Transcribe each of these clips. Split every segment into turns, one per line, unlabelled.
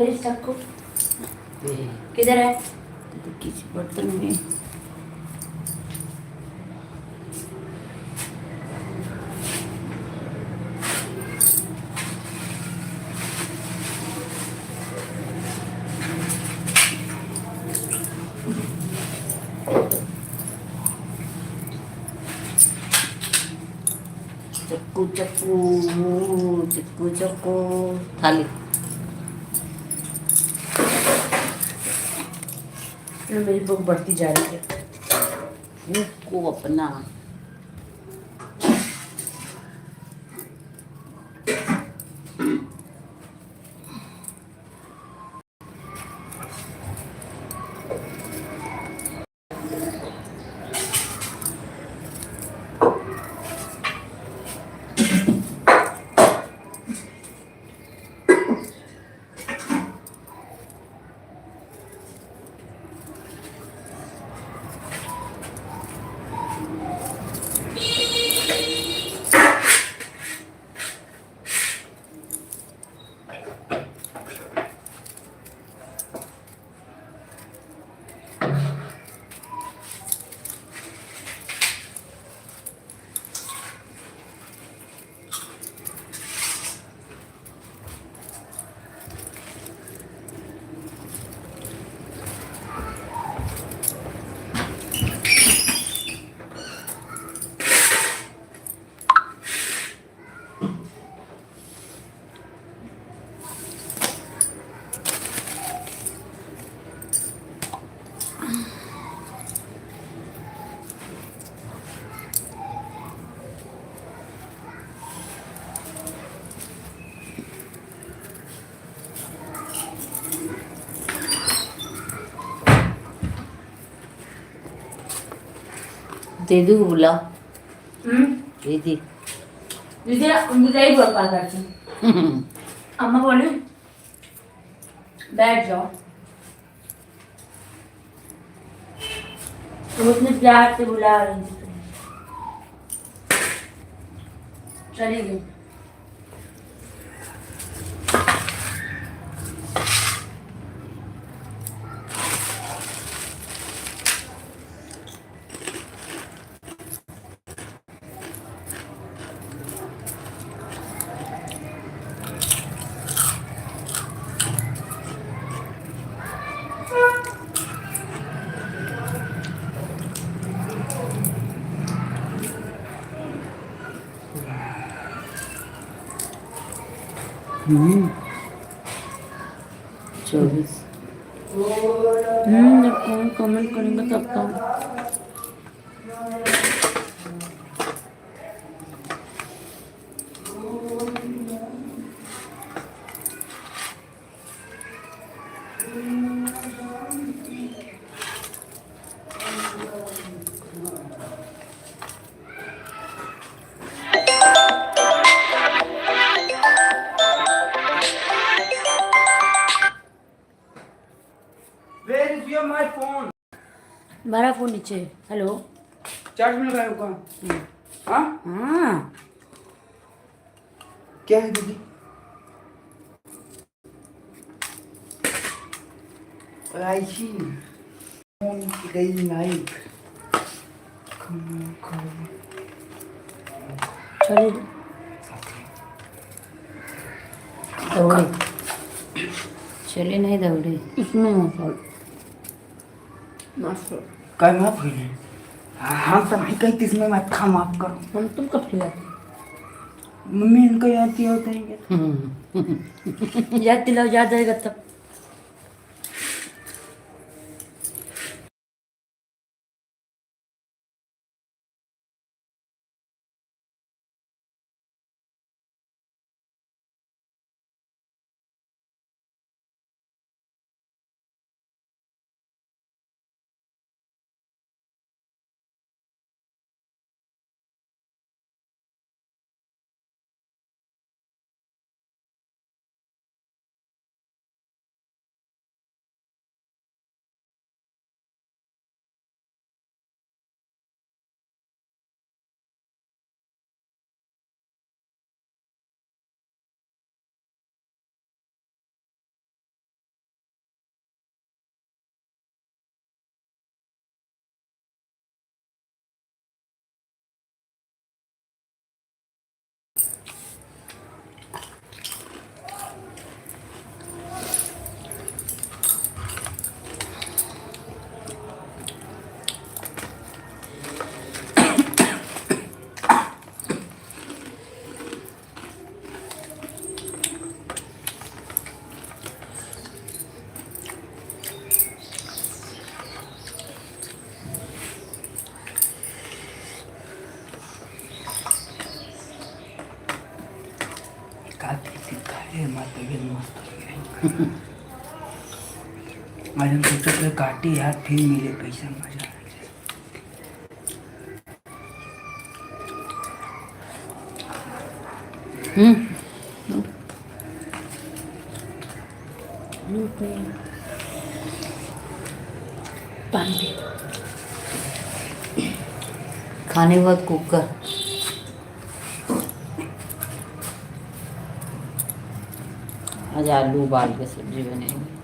इस चाकू किधर है?
तो किसी बर्तन में चक्कू चक्कू चक्कू चक्कू थाली
मेरी भूख बढ़ती जा रही है।
को अपना दे दूँ बुला दे दी
दीदी मुझे बहुत बात करती अम्मा बोले बैठ जाओ तो उसने प्यार से बुला रही थी चली गई।
चौबीस जब कौन कमेंट करेंगे तब तो
Where is your my phone?
मेरा फोन नीचे। हेलो
चार्ज में लगाया होगा। हाँ
हाँ
क्या है दीदी? आई सी फोन की गई नाइट।
चलिए
दौड़े चले नहीं दौड़े
इसमें मसाल मास्टर
काय माफ होईल? हाँ तर नाही काही तीच मैं खा माफ करो।
हम तुम कब खिलाते
मम्मी इनको याद दिया होता है
याद दिलाओ याद आएगा तब।
आज हम सोचा कि काटे यार, फिर मिले पैसा, मजा आ
पानी पी।
खाने के बाद कुकर। आज आलू उबाल के सब्जी बनेगी।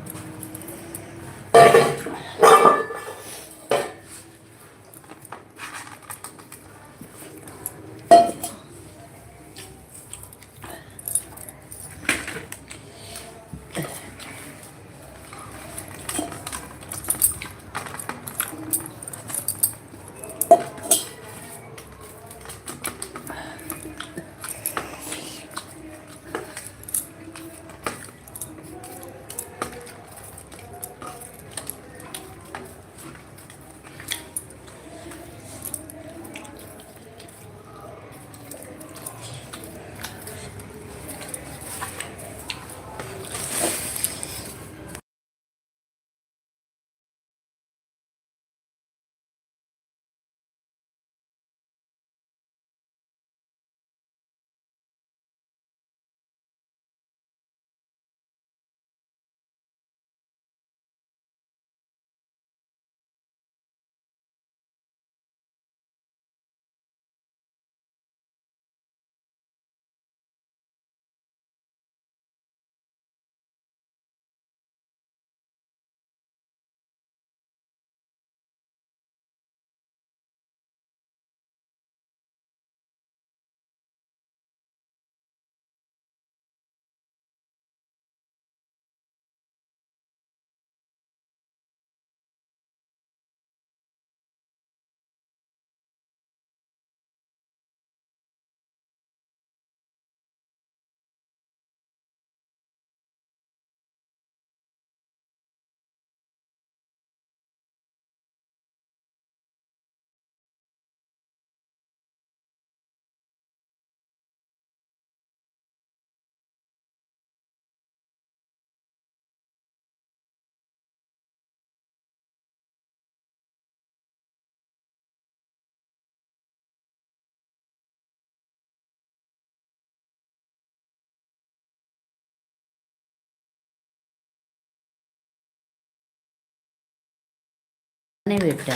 नहीं बेटा।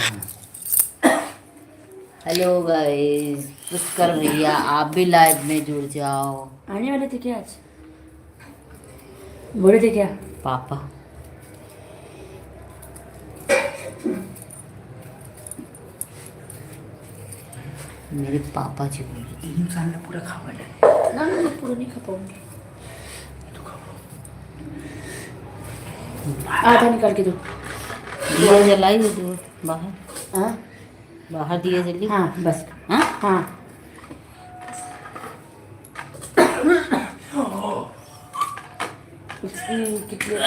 हेलो गाइस, पुष्कर भैया आप भी लाइव में जुड़ जाओ।
आने वाले थे क्या आज? बोले थे क्या?
पापा मेरे पापा जी बोले।
3 साल में पूरा खावा है।
ना ना, पूरा नहीं खा पाऊंगी। आधा निकाल के दो।
दिया जलाई है दूर बाहर।
हाँ
बाहर दिया जल्दी।
हाँ बस।
हाँ
हाँ कितने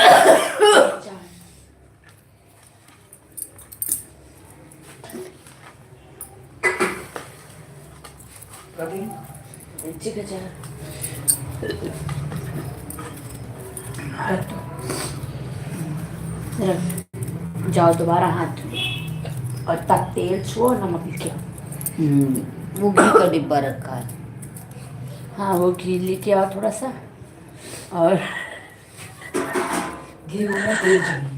ठीक है चलो। रख दो। रख। जाओ दोबारा हाथ धो और तब तेल छुओ, नमक लेके आओ।
वो घी का डिब्बा रखा है।
हाँ वो घी लेके आओ थोड़ा सा। और
घी होना तेल चाहिए।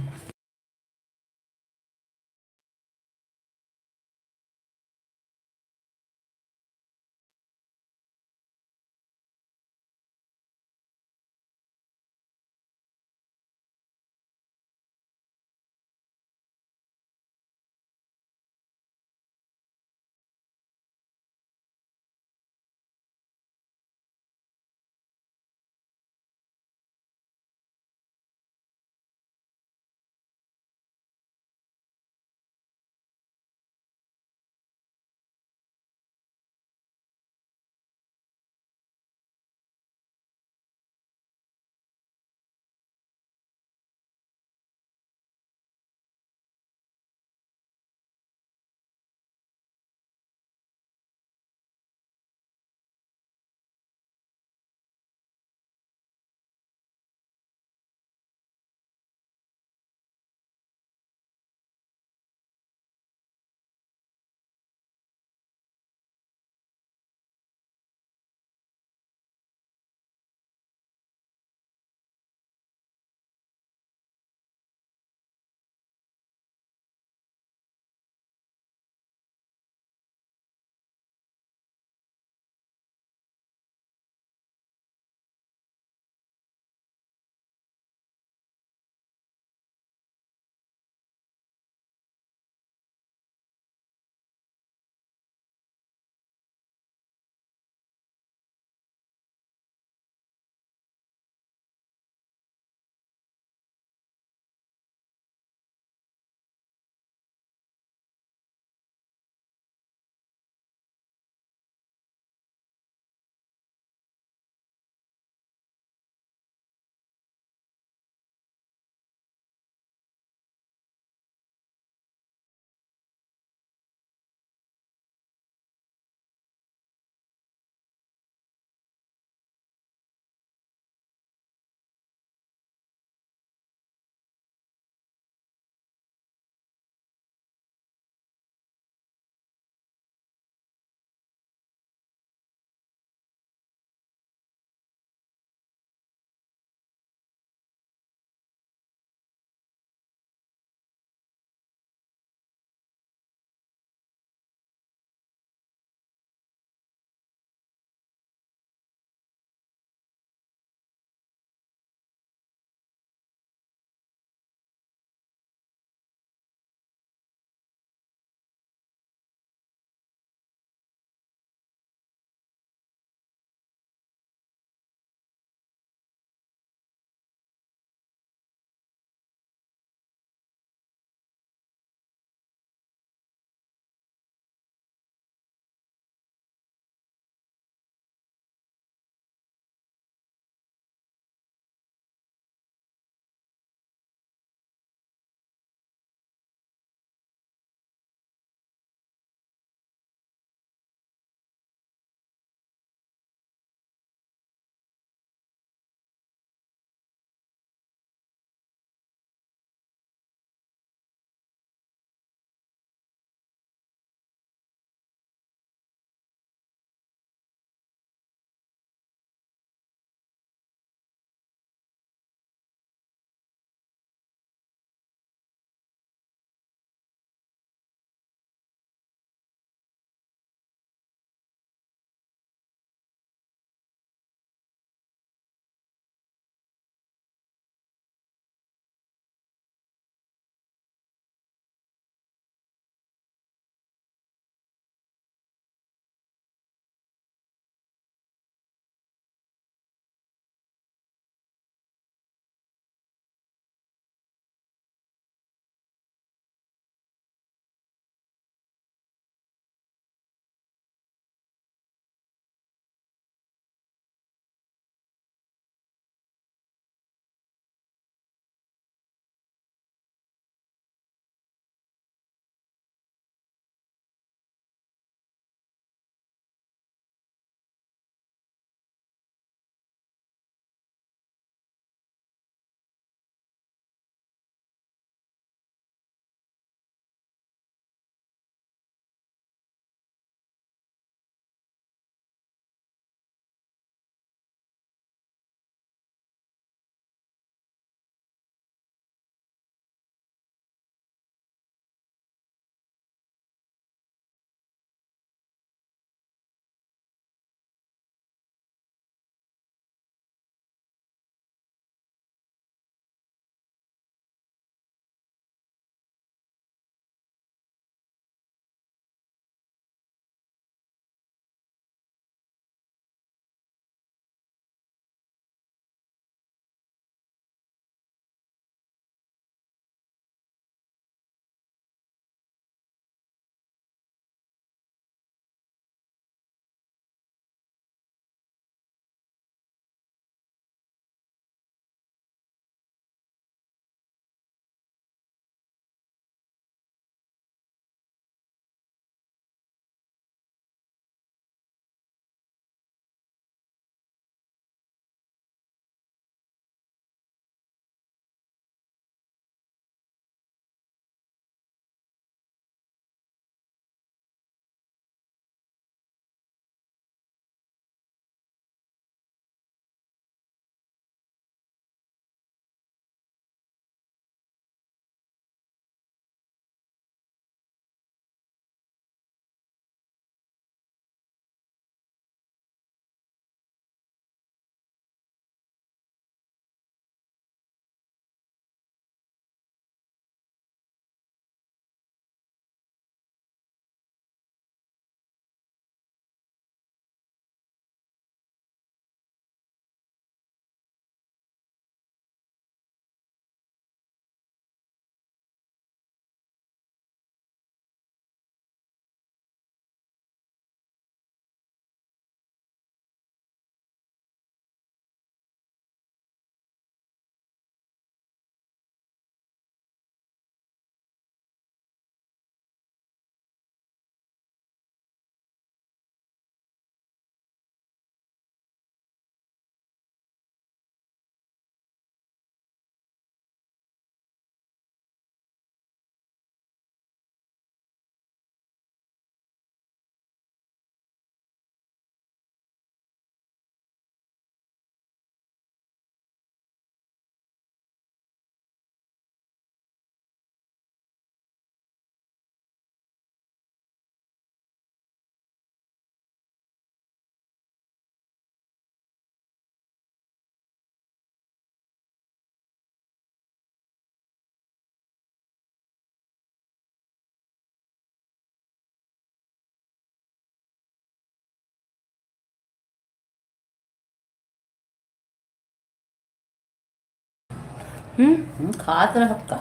खात रहत का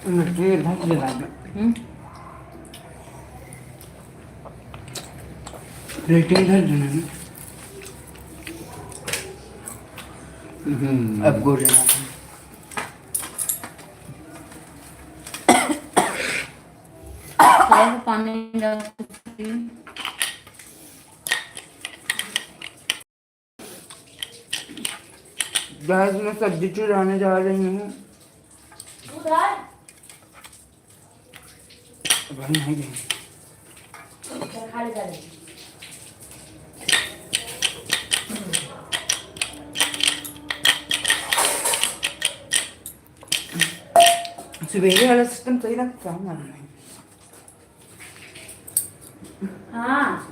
मिर्ची भूख लगा प्लेट इधर देना ना अब गोड़ देना
थोड़ा सा पानी डाल के
गैस में सब्जी चुराने जा रही हूँ भाई नहीं गई सवेरे वाला सिस्टम सही लगता है वाला नहीं
हाँ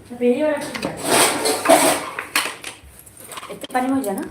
सवेरे वाला ठीक है इतने पानी में हो जाए ना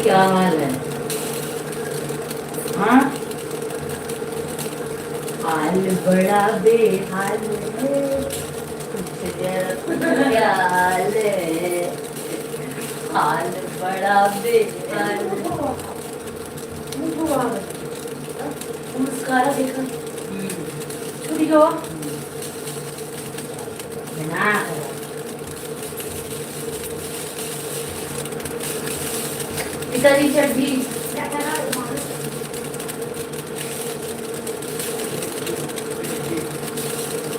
क्या हाल है
हाँ
हाल बड़ा बेहाल है क्या हाल है हाल बड़ा बेहाल
मुस्कारा देखा छुरी को ना पिताजी चड्डी क्या करा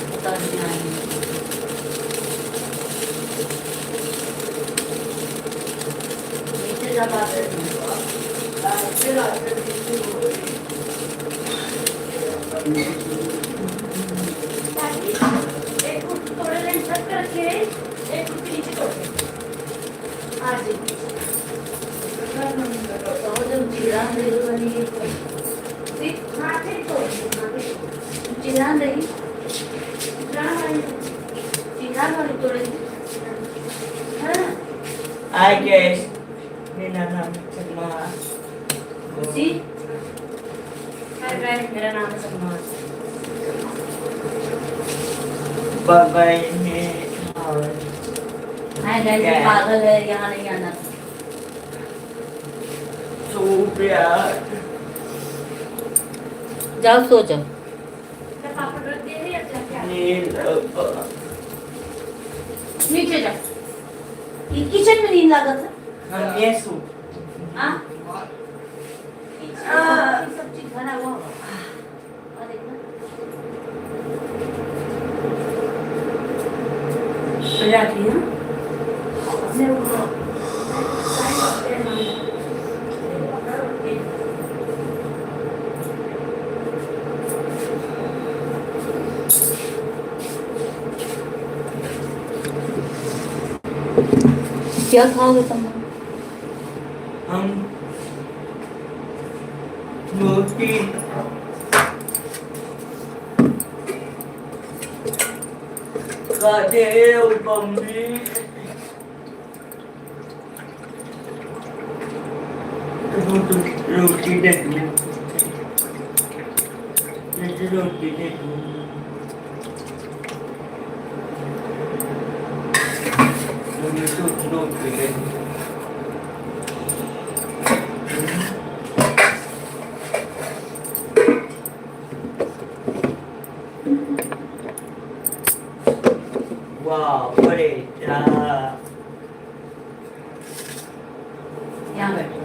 पता नहीं आई
नीचे जा पाते एक कुर्ती थोड़े लेंस तक रखे एक कुर्ती नीचे तोड़ हाँ जी
तो जब चिरान दे दो बनी
हाँ ठीक तो
चिरान रही
चिरान वाली तोड़े हाँ
Hi guys, मेरा नाम चकमा
उसी माणूस समोर.
बघायने
नाही जायचं,
काय?
पागल है, यहाँ नहीं आना.
सोप्या
जाओ सो जाओ.
त्या पापड दे रे याच्या क्या.
नील
नीचे जा. किचन में नींद लागत है.
हम ये सो
हाँ? किचन सब चीज बना हुआ होगा. और देखना. सजाती है. अपने ऊपर.
क्या खाओगे तुम?
हम रोटी खाते मम्मी रोटी दे दो रोटी दे दो रोटी दे दो Wow, great.
यहाँ बैठो.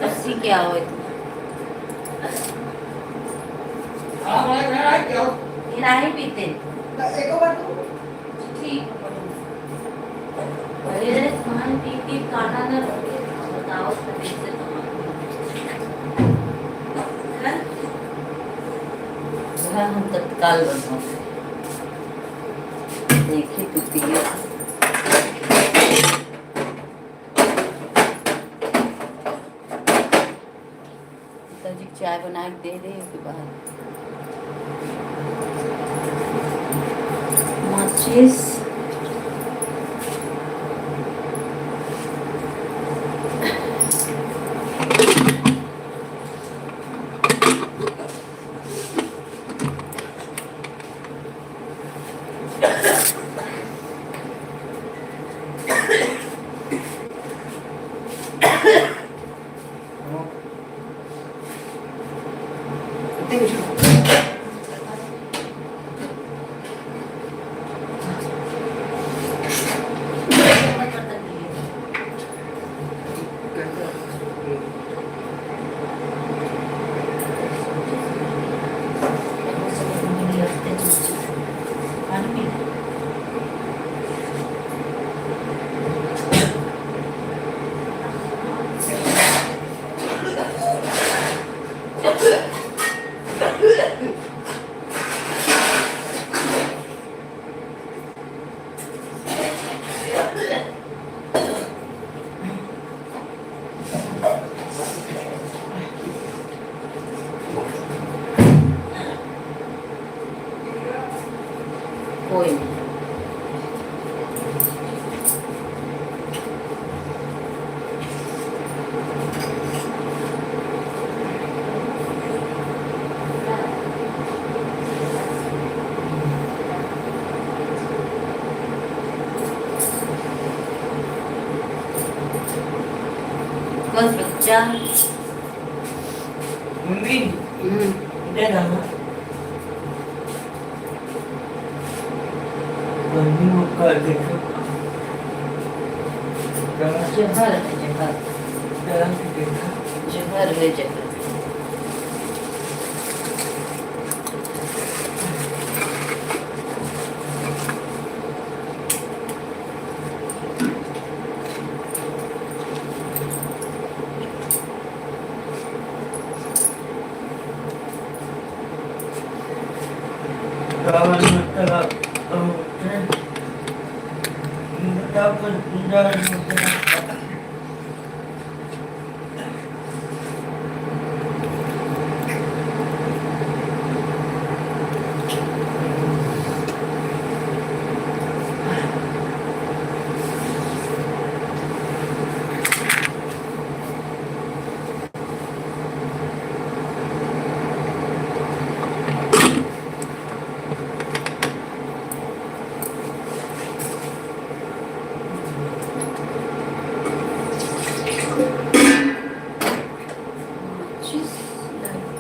लस्सी क्या हो तुम?
ये नहीं पीते. ठीक. अरे तुम्हारे पी काना न रखे. बताओ कैसे
हाँ, हम तत्काल बनवाते देखिए तो पिए. पिताजी चाय बना के दे रहे के बाद माचिस बस बच्चा
मम्मी
हम्म,
इधर आना मम्मी को कर देखो
जहर है जहर
जरा से देखा
जहर है जहर
kawan masalah dapat dari masyarakat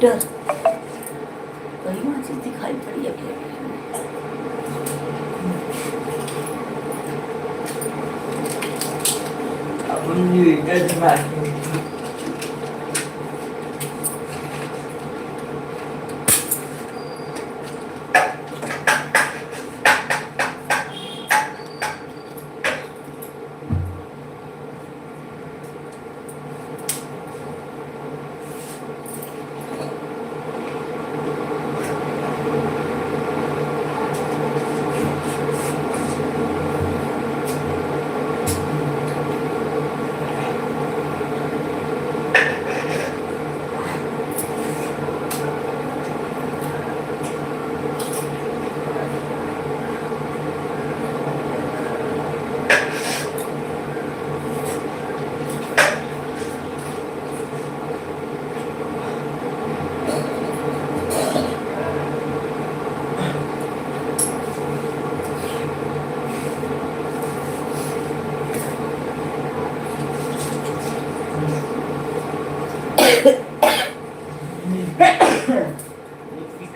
डर वही वहां से दिखाई पड़ी अभी
अपन ये इधर बात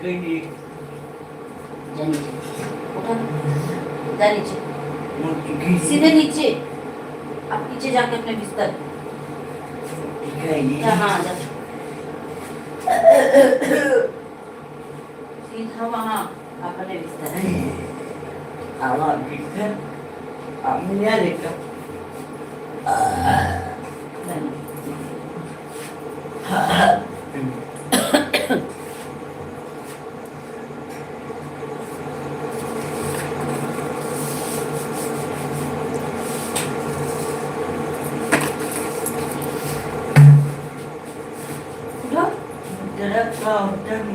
कहीं
जा नीचे उठो जा नीचे
मुझे
सीधे नीचे आप नीचे जाके अपने बिस्तर जा हाँ जा सीधा वहाँ अपने बिस्तर
आवाज किधर हमने क्या देखा
जा नीचे।
उठो
जरा kau dan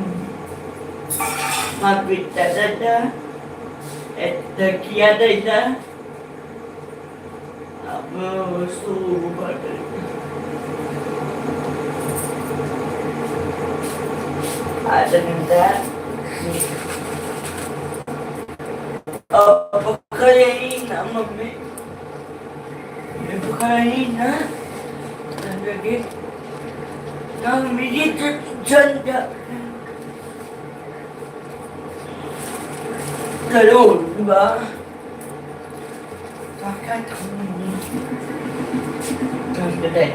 mabit ada terkiada ida apa suruh pada ada minta apa kaya ini nama me apa kaya ini na dan lagi yang milik janda Kalau ba pakai kamu kan gede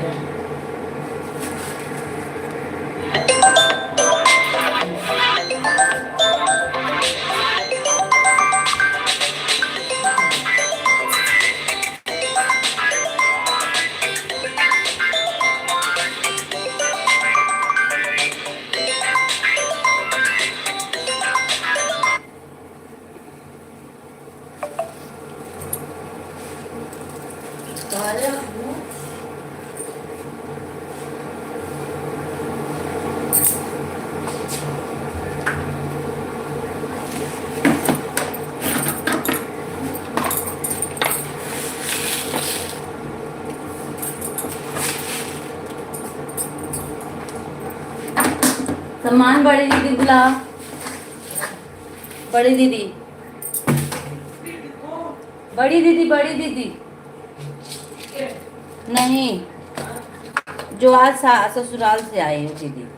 सम्मान बड़ी दीदी बुला बड़ी दीदी बड़ी दीदी नहीं जो आज ससुराल से आए हो दीदी।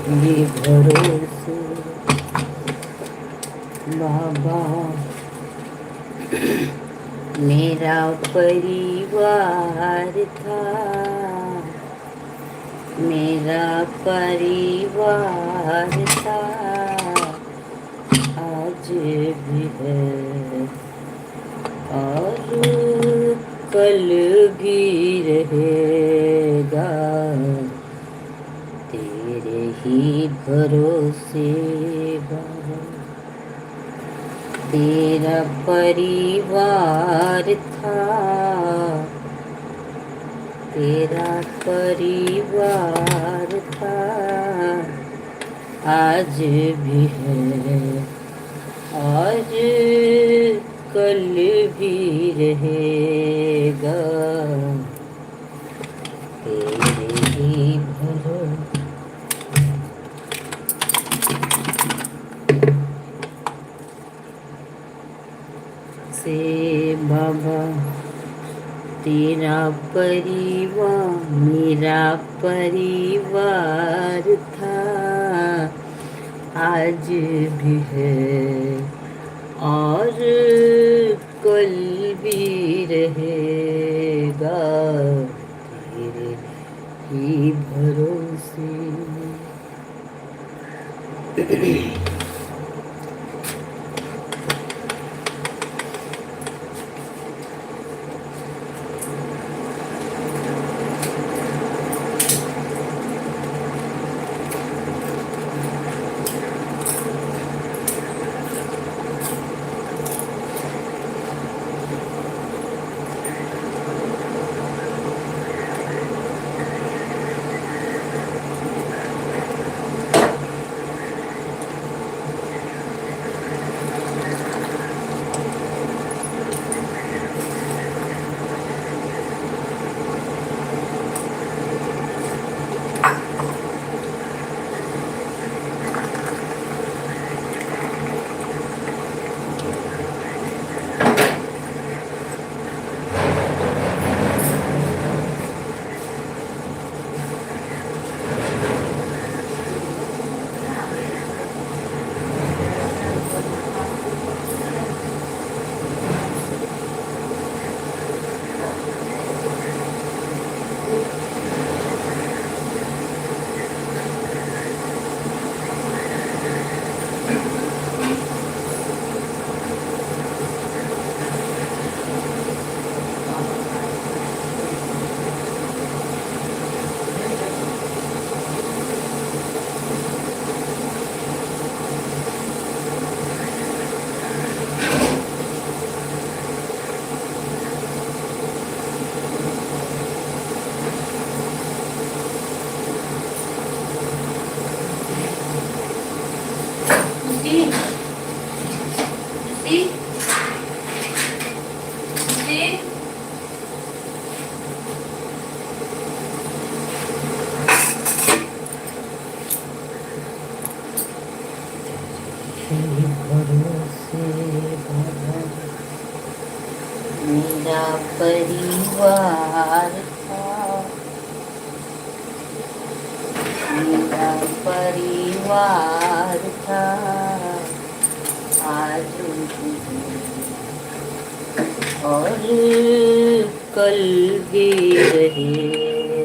ये भरोसे बाबा मेरा परिवार था, मेरा परिवार था, आज भी है और कल भी रहेगा, तेरे ही भरोसे बाबा। तेरा परिवार था, तेरा परिवार था, आज भी है और कल भी रहेगा, तेरे ही भरोसे। बाबा तेरा परिवार मेरा परिवार था, आज भी है और कल भी रहेगा, तेरे ही भरोसे। मेरा परिवार था, मेरा परिवार था, आज भी और कल भी रहेगा।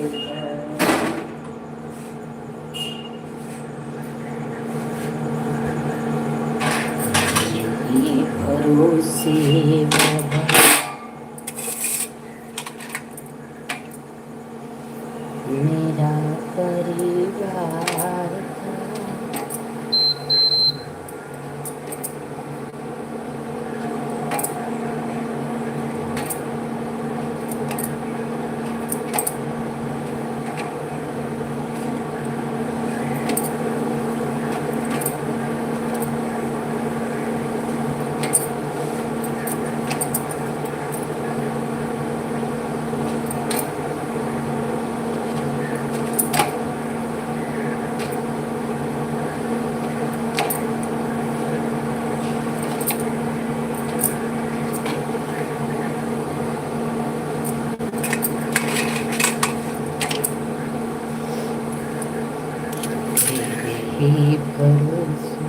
ये भरोसे बाबा मेरा परिवार था। ही भरोसे